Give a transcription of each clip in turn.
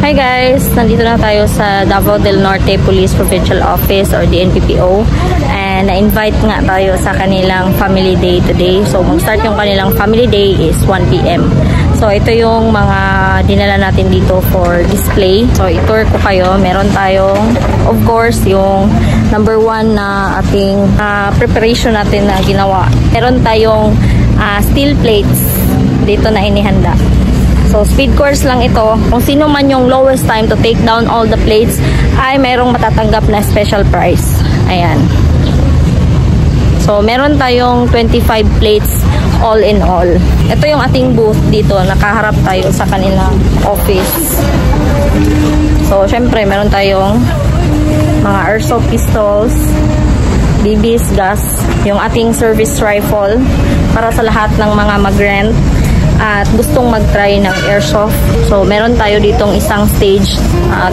Hi guys! Nandito na tayo sa Davao del Norte Police Provincial Office or DNPPO. And na-invite nga tayo sa kanilang family day today. So mag-start yung kanilang family day is 1 PM. So ito yung mga dinala natin dito for display. So i-tour ko kayo. Meron tayong, of course, yung number 1 na ating preparation natin na ginawa. Meron tayong steel plates dito na inihanda. So, speed course lang ito. Kung sino man yung lowest time to take down all the plates, ay mayroong matatanggap na special prize. Ayan. So, meron tayong 25 plates all in all. Ito yung ating booth dito. Nakaharap tayo sa kanilang office. So, syempre, meron tayong mga airsoft pistols, BBs, gas, yung ating service rifle para sa lahat ng mga mag-rent at gustong mag-try ng airsoft. So, meron tayo ditong isang stage,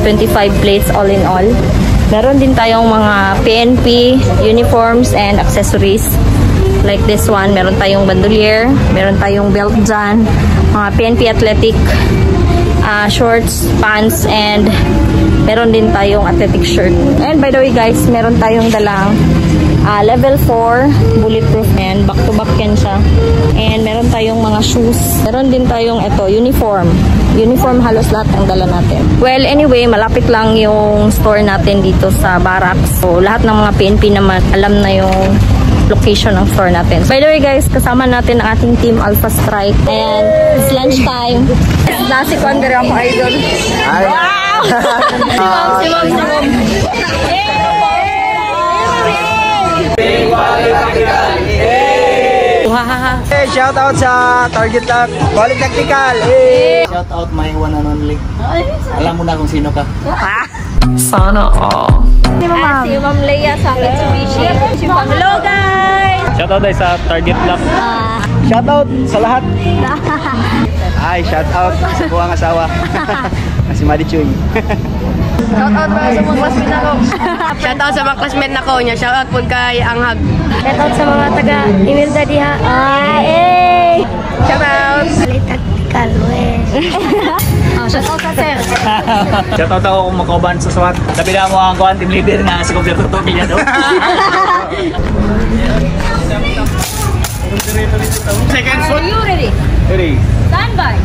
25 plates all in all. Meron din tayong mga PNP, uniforms, and accessories. Like this one, meron tayong bandolier, meron tayong belt dyan, mga PNP athletic shorts, pants, and meron din tayong athletic shirt. And by the way guys, meron tayong dalang level 4 bulletproof and back-to-back yan siya. And meron tayong mga shoes. Meron din tayong uniform. Uniform halos lahat ang dala natin. Well, anyway, malapit lang yung store natin dito sa barracks. So, lahat ng mga PNP naman alam na yung location ng store natin. By the way guys, kasama natin ang ating team Alpha Strike. And it's lunch time. Nasi Kondere ako idol. Wow! Si Mom. Hey, shout out sa Target Lock, Quality Tactical. Hey. Shout out my one and only. Alam mo na kung sino ka. Sana all. Si Ma'am Leia sa Mitsubishi. Hello guys! Shout out sa Target Lock. Shout out sa lahat. Ay, shout out sa buwang asawa. Si Marichuy. Shout out sa mga classmate ako. Shout out sa mga classmate nako nya. Shout out pud kay Anghag. Shout out sa mga taga Imelda diha. Shout out. Tactical Shout out sa sir. Shout out ako kung makoban sa SWAT. Sabi na mo ang team leader na si Computer Tutuki niya do. Second shot. Are you ready? Ready. Stand by.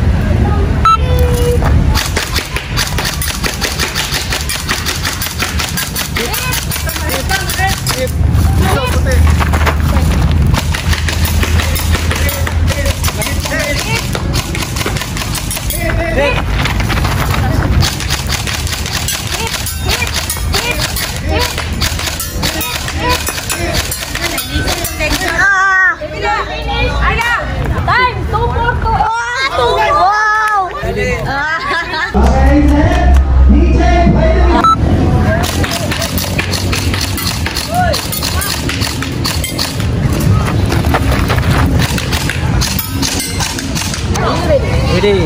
Ready.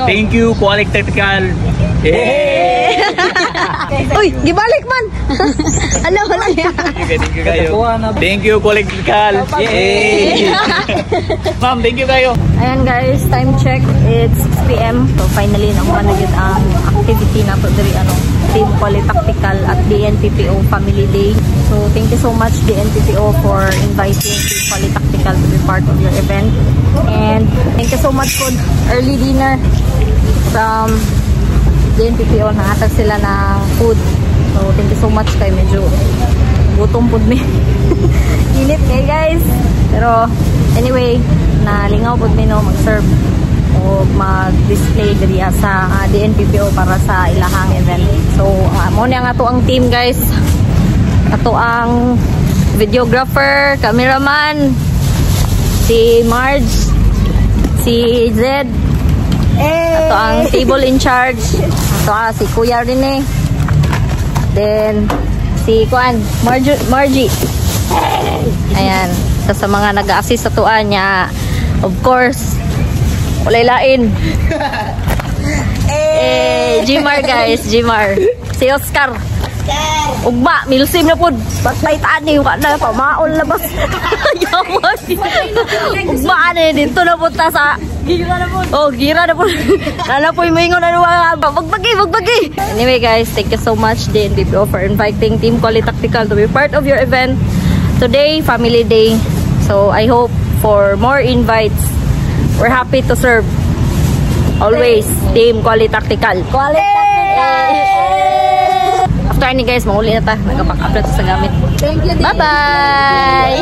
Thank you, Quality Tactical. Hey! Uy, gibalik man. Ano wala niya. Thank you kayo. Thank you, Quality Tactical. Yay! Ma'am, thank you kayo. Ayan guys, time check. It's 6 PM. So finally, nakuha na yun ang activity na to dari Team Quality Tactical at DNPPO Family Day. So thank you so much DNPPO for inviting Team Quality Tactical to be part of your event. And thank you so much for early dinner from DNPPO. Nangatag sila ng food. So thank you so much kay medyo gutom food me. Init kayo guys. Pero anyway, nalingaw po din mag-serve o mag-display diriya sa DNPPO para sa ilahang event. So, mo na nga to ang team guys. Ato ang videographer, cameraman, si Marge, si Zed, ato ang table in charge, ato si Kuya Rene, then si Kuan, Margie. Ayan. Sa mga nag-assist sa tuan niya, of course, walay lain. Jimar guys, Jimar. Si Oscar. Ugma, milsim na po. Patay tani, wala na, pamaol na bas. Yawas. Ugma na dito na punta sa... Gira na po. Oh, gira na po. Nala po yung mingon na mga magbagi. Anyway guys, thank you so much din DPO for inviting Team Quality Tactical to be part of your event. Today, Family Day. So, I hope for more invites. We're happy to serve. Always, Team Quality Tactical. Quality Tactical! After ni guys, mauli na ta. Nagpapak-upload sa gamit. Thank you. Bye-bye!